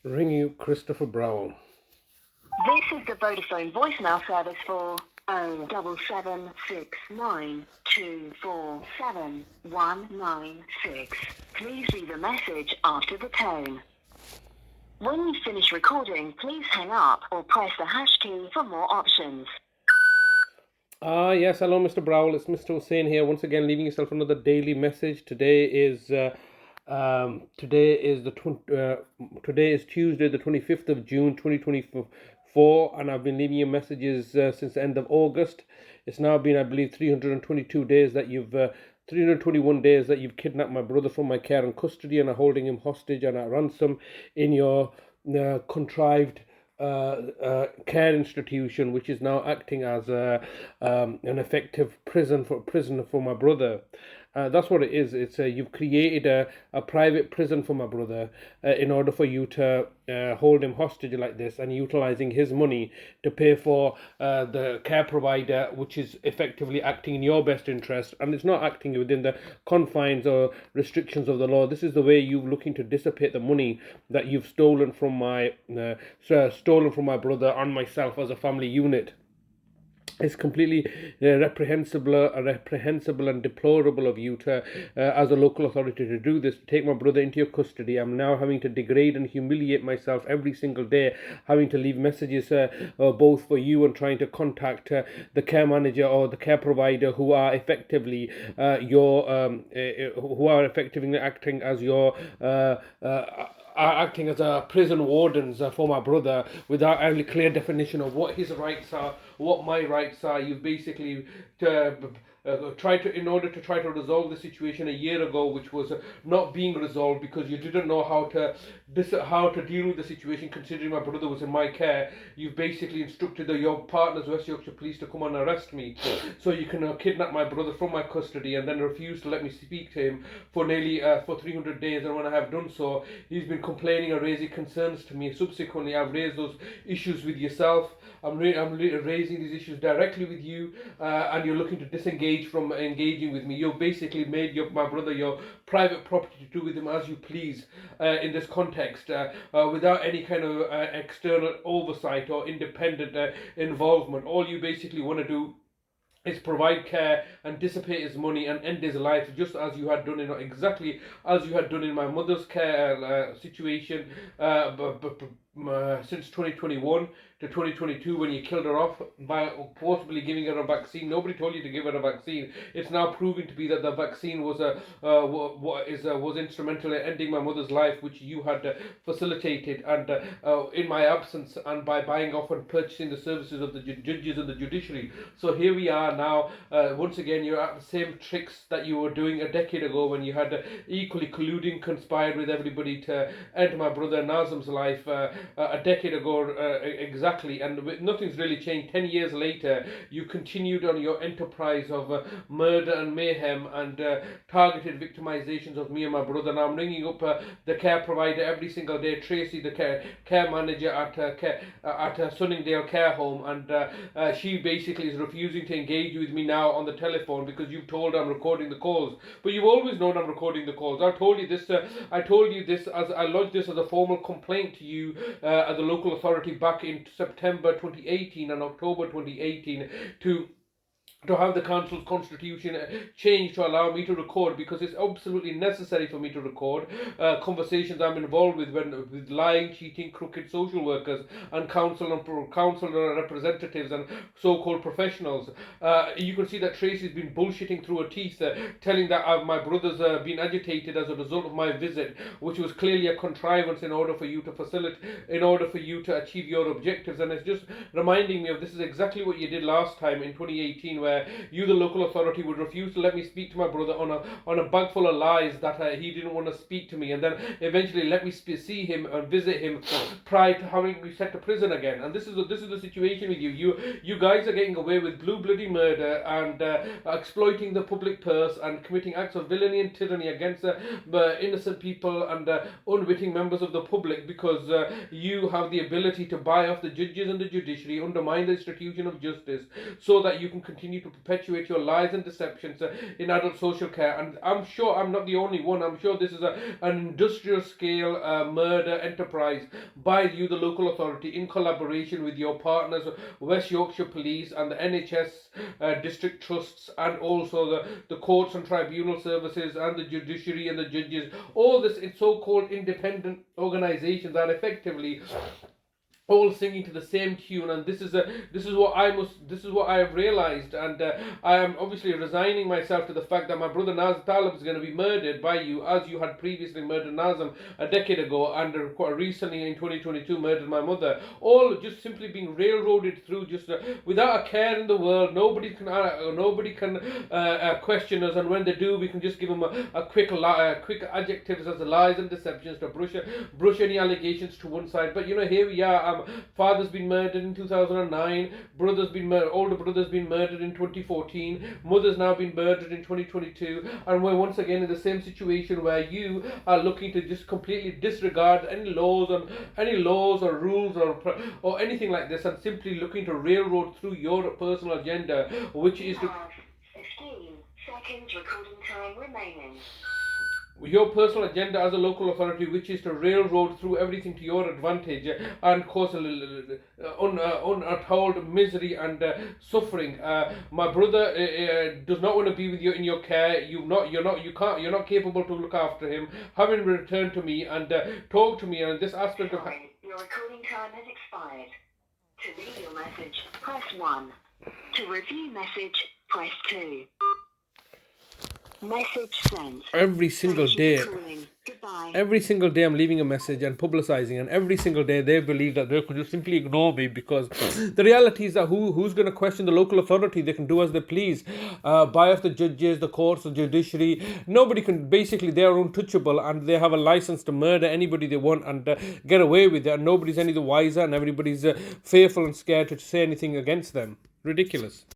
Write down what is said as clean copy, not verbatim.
Ringing you, Christopher Browell. This is the Vodafone voicemail service for 07769247196. Please leave a message after the tone. When you finish recording, please hang up or press the hash key for more options. Yes, hello, Mr. Browell. It's Mr. Hussein here once again, leaving yourself another daily message. Today is Tuesday, the 25th of June, 2024, and I've been leaving you messages since the end of August. It's now been, I believe, 322 days that you've 321 days that you've kidnapped my brother from my care and custody and are holding him hostage and at ransom in your contrived care institution, which is now acting as an effective prisoner for my brother. That's what it is. It's you've created a private prison for my brother in order for you to hold him hostage like this and utilizing his money to pay for the care provider, which is effectively acting in your best interest, and it's not acting within the confines or restrictions of the law. This is the way you're looking to dissipate the money that you've stolen from my brother and myself as a family unit. It's completely reprehensible and deplorable of you to, as a local authority, to do this, to take my brother into your custody. I'm now having to degrade and humiliate myself every single day, having to leave messages both for you and trying to contact the care manager or the care provider who are effectively acting as your are acting as a prison wardens for my brother without any clear definition of what his rights are, what my rights are. You've basically in order to try to resolve the situation a year ago, which was not being resolved because you didn't know how to deal with the situation, considering my brother was in my care. You've basically instructed your partners, West Yorkshire Police, to come and arrest me, so you can kidnap my brother from my custody, and then refuse to let me speak to him for nearly for 300 days. And when I have done so, he's been complaining and raising concerns to me. Subsequently, I've raised those issues with yourself. I'm raising these issues directly with you, and you're looking to disengage from engaging with me. You've basically made my brother your private property to do with him as you please in this context, without any kind of external oversight or independent involvement. All you basically want to do is provide care and dissipate his money and end his life, just as you had done exactly as you had done in my mother's care situation since 2021 to 2022, when you killed her off by possibly giving her a vaccine. Nobody told you to give her a vaccine. It's now proving to be that the vaccine was instrumental in ending my mother's life, which you had facilitated, and in my absence, and by buying off and purchasing the services of the judges and the judiciary. So here we are now. Once again, you're at the same tricks that you were doing a decade ago, when you had equally conspired with everybody to end my brother Nazim's life a decade ago exactly, and nothing's really changed. 10 years later, you continued on your enterprise of murder and mayhem and targeted victimizations of me and my brother. Now I'm ringing up the care provider every single day, Tracy, the care manager at Sunningdale Care Home, and she basically is refusing to engage with me now on the telephone because you've told her I'm recording the calls. But you've always known I'm recording the calls. I told you this as I lodged this as a formal complaint to you at the local authority back in September 2018 and October 2018 to have the council's constitution changed to allow me to record, because it's absolutely necessary for me to record conversations I'm involved with lying, cheating, crooked social workers and council representatives and so-called professionals. You can see that Tracy's been bullshitting through her teeth, telling that my brother's been agitated as a result of my visit, which was clearly a contrivance in order for you to achieve your objectives. And it's just reminding me of this is exactly what you did last time in 2018, where you, the local authority, would refuse to let me speak to my brother on a bag full of lies that he didn't want to speak to me, and then eventually let me see him and visit him prior to having me sent to prison again. And this is the situation with you. You guys are getting away with blue bloody murder and exploiting the public purse and committing acts of villainy and tyranny against innocent people and unwitting members of the public, because you have the ability to buy off the judges and the judiciary, undermine the institution of justice, so that you can continue continue to perpetuate your lies and deceptions in adult social care. And I'm sure I'm not the only one. I'm sure this is an industrial scale murder enterprise by you, the local authority, in collaboration with your partners, West Yorkshire Police and the NHS district trusts, and also the courts and tribunal services and the judiciary and the judges. All this in so-called independent organizations are effectively all singing to the same tune, and this is what I have realized, and I am obviously resigning myself to the fact that my brother Nazim Talib is going to be murdered by you, as you had previously murdered Nazim a decade ago, and quite recently in 2022 murdered my mother, all just simply being railroaded through, just without a care in the world. Nobody can question us, and when they do, we can just give them a quick adjectives as lies and deceptions to brush any allegations to one side. But here we are. Father's been murdered in 2009. Older brother's been murdered in 2014. Mother's now been murdered in 2022, and we're once again in the same situation where you are looking to just completely disregard any laws or rules or anything like this, and simply looking to railroad through your personal agenda, which is to 15 seconds recording time remaining. Your personal agenda as a local authority, which is to railroad through everything to your advantage and cause untold misery and suffering. My brother does not want to be with you in your care. You're not capable to look after him. Having returned to me and talk to me on this aspect of. Your recording time has expired. To read your message, press 1. To review message, press 2. Message sent. Every single day I'm leaving a message and publicizing, and every single day they believe that they could just simply ignore me, because the reality is that who's going to question the local authority? They can do as they please, buy off the judges, the courts, the judiciary. Nobody can. Basically, they are untouchable, and they have a license to murder anybody they want and get away with it, and nobody's any the wiser, and everybody's fearful and scared to say anything against them. Ridiculous.